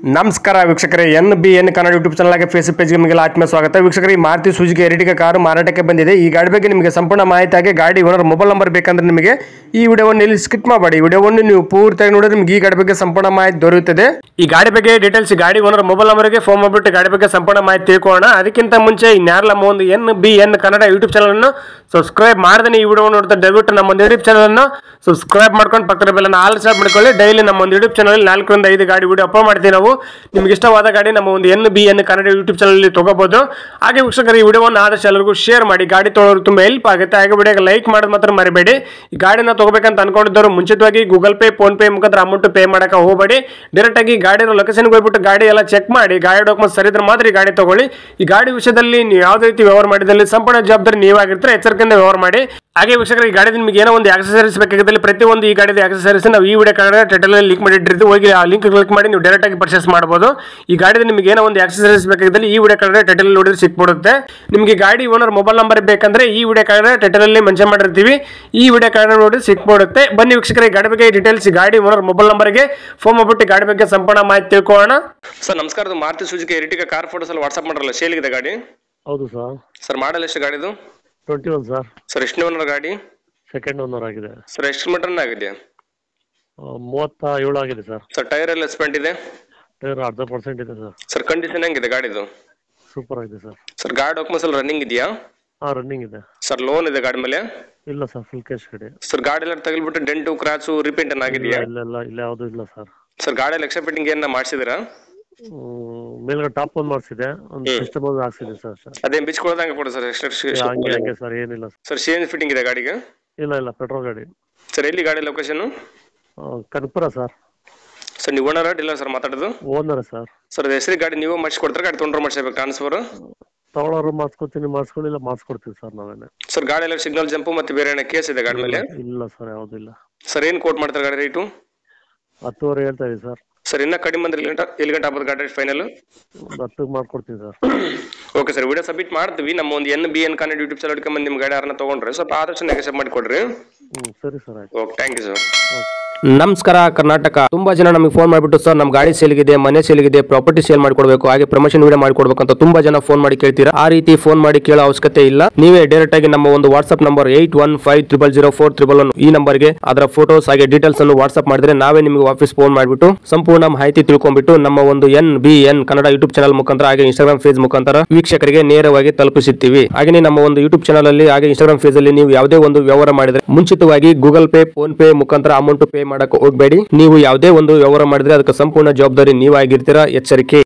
ನಮಸ್ಕಾರ ವೀಕ್ಷಕರೇ, NBN Kannada YouTube channel ಆಗಿ ಫೇಸ್ಬುಕ್ ಪೇಜ್ಗೆ ನಿಮಗೆ ಆತ್ಮೀಯ ಸ್ವಾಗತ. ವೀಕ್ಷಕರೇ, ಮಾರುತಿ ಸುಜುಕಿ ಎರ್ಟಿಗಾ ಕಾರು ಮಾರಾಟಕ್ಕೆ ಬಂದಿದೆ. ಈ ಗಾಡಿ ಬಗ್ಗೆ ನಿಮಗೆ ಸಂಪೂರ್ಣ ಮಾಹಿತಿ ಆಗಿ ಗಾಡಿ ಓನರ್ ಮೊಬೈಲ್ ನಂಬರ್ ಬೇಕಂದ್ರೆ ನಿಮಗೆ ಈ ವಿಡಿಯೋವನ್ನು ಇಲ್ಲಿ ಸ್ಕಿಪ್ ಮಾಡಬೇಡಿ. ವಿಡಿಯೋವನ್ನು ನೀವು ಪೂರ್ತಿಯಾಗಿ ನೋಡಿದ್ರೆ ನಿಮಗೆ ಈ ಗಾಡಿ ಬಗ್ಗೆ ಸಂಪೂರ್ಣ ಮಾಹಿತಿ ದೊರೆಯುತ್ತದೆ. ಈ ಗಾಡಿ ಬಗ್ಗೆ ಡೀಟೇಲ್ಸ್ ಗಾಡಿ ಓನರ್ ಮೊಬೈಲ್ ನಂಬರ್ಗೆ ಫೋನ್ ಮಾಡಿಬಿಟ್ಟು ಗಾಡಿ ಬಗ್ಗೆ ಸಂಪೂರ್ಣ ಮಾಹಿತಿ ತಿಳ್ಕೊಳ್ಳೋಣ. ಅದಕ್ಕಿಂತ ಮುಂಚೆ ಇನ್ಯಾರಲ್ಲ ನಮ್ಮ ಒಂದು NBN ಕನ್ನಡ ಯೂಟ್ಯೂಬ್ ಚಾನಲ್ ಅನ್ನು ಸಬ್ಸ್ಕ್ರೈಬ್ ಮಾಡದೇ ಈ ವಿಡಿಯೋ ನೋಡ್ತಾ ದಯವಿಟ್ಟು ನಮ್ಮ ಒಂದು ಯೂಟ್ಯೂಬ್ ಚಾನಲ್ ಅನ್ನು ಸಬ್ಸ್ಕ್ರೈಬ್ ಮಾಡ್ಕೊಂಡು ಪಕ್ಕದ ಬೆಲ್ಲನ್ನು ಆಲ್ ಸಬ್ ಮಾಡ್ಕೊಳ್ಳಿ. ಡೈಲಿ ನಮ್ಮ ಒಂದು ಯೂಟ್ಯೂಬ್ ಚಾನಲ್ 4 ರಿಂದ 5 ಗಾಡಿ ವಿಡಿಯೋ ಅಪ್ಲೋಡ್ ಮಾಡ್ತೀವಿ. ನಾವು ನಿಮ್ಗೆ ಇಷ್ಟವಾದ ಗಾಡಿ ನಮ್ಮ ಒಂದು NBN ಕನ್ನಡ ಯೂಟ್ಯೂಬ್ ಚಾನಲ್ ತಗೋಬಹುದು. ಹಾಗೆ ವೀಕ್ಷಕರು, ಈ ವಿಡಿಯೋವನ್ನು ಆದಷ್ಟು ಎಲ್ಲರಿಗೂ ಶೇರ್ ಮಾಡಿ. ಗಾಡಿ ತೊಗೊಳ್ಳೋರು ತುಂಬಾ ಹೆಲ್ಪ್ ಆಗುತ್ತೆ. ಹಾಗೆ ವಿಡಿಯೋಗೆ ಲೈಕ್ ಮಾಡೋದು ಮಾತ್ರ ಮರಿಬೇಡಿ. ಈ ಗಾಡಿನ ತಗೋಬೇಕಂತ ಅನ್ಕೊಂಡಿದ್ದವರು ಮುಂಚಿತವಾಗಿ ಗೂಗಲ್ ಪೇ, ಫೋನ್ ಪೇ ಮುಖಾಂತರ ಅಮೌಂಟ್ ಪೇ ಮಾಡಕ್ಕೆ ಹೋಗಬೇಡಿ. ಡೈರೆಕ್ಟ್ ಆಗಿ ಗಾಡಿ ಲೊಕೇಶನ್ಗೆ ಹೋಗ್ಬಿಟ್ಟು ಗಾಡಿ ಎಲ್ಲ ಚೆಕ್ ಮಾಡಿ, ಗಾಡಿ ಡಾಕ್ಯುಮೆಂಟ್ ಸರಿ ಇದ್ರೆ ಮಾತ್ರ ಈ ಗಾಡಿ ತಗೊಳ್ಳಿ. ಈ ಗಾಡಿ ವಿಷಯದಲ್ಲಿ ನೀವು ಯಾವುದೇ ರೀತಿ ವ್ಯವಹಾರ ಮಾಡಿದಲ್ಲಿ ಸಂಪೂರ್ಣ ಜವಾಬ್ದಾರಿ ನೀವಾಗಿರ್ತಾರೆ. ಎಚ್ಚರಿಕೆಯಿಂದ ವ್ಯವಹಾರ ಮಾಡಿ. ಹಾಗೆ ವೀಕ್ಷಕರು, ಈ ಗಾಡಿ ನಿಮಗೆ ಏನೋ ಒಂದು ಆಕ್ಸೆಸರೀಸ್ ಬೇಕಾಗಿದ್ದಲ್ಲಿ ಪ್ರತಿಯೊಂದು ಈ ಗಾಡಿದ ಆಕ್ಸೆಸರೀಸ್ ನಾವು ಈ ವಿಡಿಯೋ ಕಾರ್ಡ್ ಟೈಟಲ್ ಲಿಂಕ್ ಮಾಡಿಟ್ಟಿರ್ತೀವಿ. ಹೋಗಿ ಆ ಲಿಂಕ್ ಕ್ಲಿಕ್ ಮಾಡಿ ನೀವು ಡೈರೆಕ್ಟ್ ಆಗಿ ಪರ್ಚೇಸ್ ಮಾಡಬಹುದು. ಈ ಗಾಡಿದ ನಿಮಗೆ ಏನೋ ಒಂದು ಆಕ್ಸೆಸರೀಸ್ ಬೇಕಾಗಿದ್ದಲ್ಲಿ ಈ ವಿಡಿಯೋ ಕಾರ್ಡ್ ಟೈಟಲ್ ನೋಡಿದ್ರೆ ಸಿಕ್ಬಿಡುತ್ತೆ. ನಿಮಗೆ ಗಾಡಿ ಓನರ್ ಮೊಬೈಲ್ ನಂಬರ್ ಬೇಕಂದ್ರೆ ಈ ವಿಡಿಯೋ ಕಾರ್ಡ್ ಟೈಟಲ್ ಅಲ್ಲಿ ಮೆನ್ಷನ್ ಮಾಡಿರ್ತೀವಿ. ಈ ವಿಡಿಯೋ ಕಾರ್ಡ್ ನೋಡಿ ಸಿಕ್ಬಿಡುತ್ತೆ. ಬನ್ನಿ ವೀಕ್ಷಕರೇ, ಗಾಡಿ ಬಗ್ಗೆ ಡೀಟೇಲ್ಸ್ ಗಾಡಿ ಓನರ್ ಮೊಬೈಲ್ ನಂಬರ್ಗೆ ಫೋನ್ ಮಾಡ್ಬಿಟ್ಟು ಗಾಡಿ ಬಗ್ಗೆ ಸಂಪೂರ್ಣ ಮಾಹಿತಿ ತಿಳ್ಕೊಳ್ಳೋಣ. ಸರ್ ನಮಸ್ಕಾರ, Maruti Suzuki Ertiga car photos ಅಲ್ಲಿ ವಾಟ್ಸ್ಆಪ್ ಮಾಡಲ್ಲ, ಸೇಲ್ ಇದೆ ಗಾಡಿ? ಹೌದು ಸರ್. ಸರ್ ಮಾಡಲ್ ಎಷ್ಟು ಗಾಡಿದು? 21 ಸರ್. ಸರ್ ಎಷ್ಟು ಓನರ್ ಗಾಡಿ? ಸೆಕೆಂಡ್ ಓನರ್ ಆಗಿದೆ ಸರ್. ಎಷ್ಟು ಕಿಲೋಮೀಟರ್ ಆಗಿದೆ? 37 ಆಗಿದೆ ಸರ್. ಸರ್ ಟೈರ್ ಎಲ್ಲ ಸ್ಪೆಂಟ್ ಇದೆ? ಟೈರ್ 10% ಇದೆ ಸರ್. ಸರ್ ಕಂಡೀಷನ್ ಹೆಂಗಿದೆ ಗಾಡಿದು? ಸೂಪರ್ ಆಗಿದೆ ಸರ್. ಸರ್ ಗಾಡಿ ಡಾಕ್ಯುಮೆಂಟ್ಸ್ ಎಲ್ಲ ರನ್ನಿಂಗ್ ಇದೆಯಾ? ರನ್ನಿಂಗ್ ಇದೆ ಸರ್. ಲೋನ್ ಇದೆ ಗಾಡಿ ಮೇಲೆ? ಇಲ್ಲ ಸರ್, ಫುಲ್ ಕ್ಯಾಶ್ ಗಾಡಿ. ಸರ್ ಗಾಡಿ ಎಲ್ಲ ತಗಲ್ಬಿಟ್ಟು ಡೆಂಟು ಕ್ರಾಚು ರಿಪೇಂಟ್ ಆಗಿದೆಯಾ? ಇಲ್ಲ ಯಾವುದು ಇಲ್ಲ ಸರ್. ಸರ್ ಗಾಡಿ ಎಲ್ಲ ಎಕ್ಸ್ಟ್ರಾ ಫಿಟ್ಟಿಂಗ್ ಏನ ಮಾಡಿಸಿದಿರಾ? ಮೇಲ್ಗಡೆ ಟಾಪ್ ಒಂದು ಮಾಡಿಸಿದೆ, ಒಂದು ಸಿಸ್ಟಮ್ ಒಂದು ಹಾಕ್ಸಿದೆ ಸರ್. ಅದೇ ಬಿಚ್ಕೊಳ್ಳೋದಂಗೆ ಕೊಡಿ ಸರ್. ಎಕ್ಸ್ಟ್ರಾ ಹಂಗೆ ಸರ್, ಏನಿಲ್ಲ ಸರ್. ಸೇನ್ ಫಿಟ್ಟಿಂಗ್ ಇದೆ ಗಾಡಿಗೆ? ಇಲ್ಲ ಪೆಟ್ರೋಲ್ ಗಾಡಿ ಸರ್. ಎಲ್ಲಿ ಗಾಡಿ ಲೊಕೇಶನ್? ಕನಕಪುರ ಸರ್. ಸರ್ ನೀವು ಓನರ್ ಡೀಲರ್ ಸರ್ ಮಾತಾಡೋದು? Owner sir. ಸರ್ ಹೆಸರು ಗಾಡಿ ನೀವು ಮಾಡಿಸ್ಕೊಡ್ತಾರೆ, ಗಾಡಿ ತೊಗೊಂಡ್ರೆ ಮಾಡಿಸ್ಬೇಕು ಟ್ರಾನ್ಸ್ಫರ್? ತಗೊಳ್ಳೋರು ಮಾಡಿಸ್ಕೊಳ್ಳಿಲ್ಲ ಮಾಡಿಸ್ಕೊಡ್ತೀವಿ ಸರ್ ನಾವೇನೆ. ಸರ್ ಗಾಡಿ ಎಲ್ಲ ಸಿಗ್ನಲ್ ಜಂಪು ಮತ್ತೆ ಬೇರೆ ಏನೋ ಕೇಸ್ ಇದೆ ಗಾಡಿ ಮೇಲೆ? ಇಲ್ಲ ಸರ್, ಯಾವುದಿಲ್ಲ. ಸರ್ ಏನು ಕೋಟ್ ಮಾಡ್ತಾರೆ ಗಾಡಿ ರೇಟು? 10,000 ಹೇಳ್ತಾ ಇದೀವಿ ಸರ್. ಸರ್ ಇನ್ನ ಕಡಿಮೆ ಅಂದ್ರೆ ಎಲ್ಲಿ ಗಂಟೆ ಆಗ್ಬೋದು ಗಾಡಿ ಫೈನಲ್? 10 ಮಾಡ್ಕೊಡ್ತೀವಿ sir. Okay sir, video submit ಮಾಡ್ತೀವಿ. ನಮ್ಮ ಒಂದು NBN ಕನ್ನಡ ಯೂಟ್ಯೂಬ್ ಚಾನಲ್ ಹಿಡ್ಕೊಂಡ್ಬಂದು ನಿಮ್ಮ ಗಾಡಿ ಯಾರನ್ನ ತೊಗೊಂಡ್ರೆ ಸ್ವಲ್ಪ ಆದಷ್ಟು ನೆಗೆಸೆಪ್ಟ್ ಮಾಡಿ ಕೊಡ್ರಿ. ಸರಿ ಸರ್, ಆಯ್ತು. Okay, thank you sir. ನಮಸ್ಕಾರ ಕರ್ನಾಟಕ. ತುಂಬಾ ಜನ ನಮಗೆ ಫೋನ್ ಮಾಡಿಬಿಟ್ಟು ಸರ್ ನಮ್ಮ ಗಾಡಿ ಸೇಲ್ಗಿದೆ, ಮನೆ ಸೇಲ್ಗಿದೆ, ಪ್ರಾಪರ್ಟಿ ಸೇಲ್ ಮಾಡಿಕೊಡ್ಬೇಕು, ಹಾಗೆ ಪ್ರಮೋಷನ್ ವಿಡಿಯೋ ಮಾಡಿಕೊಡ್ಬೇಕು ಅಂತ ತುಂಬಾ ಜನ ಫೋನ್ ಮಾಡಿ ಕೇಳ್ತೀರಾ. ಆ ರೀತಿ ಫೋನ್ ಮಾಡಿ ಕೇಳೋ ಅವಶ್ಯಕತೆ ಇಲ್ಲ. ನೀವೇ ಡೈರೆಕ್ಟ್ ಆಗಿ ನಮ್ಮ ಒಂದು ವಾಟ್ಸ್ಆಪ್ ನಂಬರ್ 8150004111 ಈ ನಂಬರ್ಗೆ ಅದರ ಫೋಟೋಸ್ ಹಾಗೆ ಡೀಟೇಲ್ಸ್ ಅನ್ನು ವಾಟ್ಸ್ಆಪ್ ಮಾಡಿದ್ರೆ ನಾವೇ ನಿಮಗೆ ವಾಪಸ್ ಫೋನ್ ಮಾಡಿಬಿಟ್ಟು ಸಂಪೂರ್ಣ ಮಾಹಿತಿ ತಿಳ್ಕೊಂಡ್ಬಿಟ್ಟು ನಮ್ಮ ಒಂದು NBN ಕನ್ನಡ ಯೂಟ್ಯೂಬ್ ಚಾನಲ್ ಮುಖಾಂತರ ಹಾಗೆ ಇನ್ಸ್ಟಾಗ್ರಾಮ್ ಪೇಜ್ ಮುಖಾಂತರ ವೀಕ್ಷಕರಿಗೆ ನೇರವಾಗಿ ತಲುಪಿಸುತ್ತೀವಿ. ಹಾಗೆ ನಮ್ಮ ಒಂದು ಯೂಟ್ಯೂಬ್ ಚಾನಲ್ ಅಲ್ಲಿ ಹಾಗೆ ಇನ್ಸ್ಟಾಗ್ರಾಮ್ ಪೇಜ್ ಅಲ್ಲಿ ನೀವು ಯಾವುದೇ ಒಂದು ವ್ಯವಹಾರ ಮಾಡಿದ್ರೆ ಮುಂಚಿತವಾಗಿ ಗೂಗಲ್ ಪೇ, ಫೋನ್ ಪೇ ಮುಖಾಂತರ ಅಮೌಂಟ್ ಪೇ ಮಾಡಕ್ಕೆ ಹೋಗಬೇಡಿ. ನೀವು ಯಾವುದೇ ಒಂದು ವ್ಯವಹಾರ ಮಾಡಿದ್ರೆ ಅದಕ್ಕೆ ಸಂಪೂರ್ಣ ಜವಾಬ್ದಾರಿ ನೀವಾಗಿರ್ತೀರಾ. ಎಚ್ಚರಿಕೆ.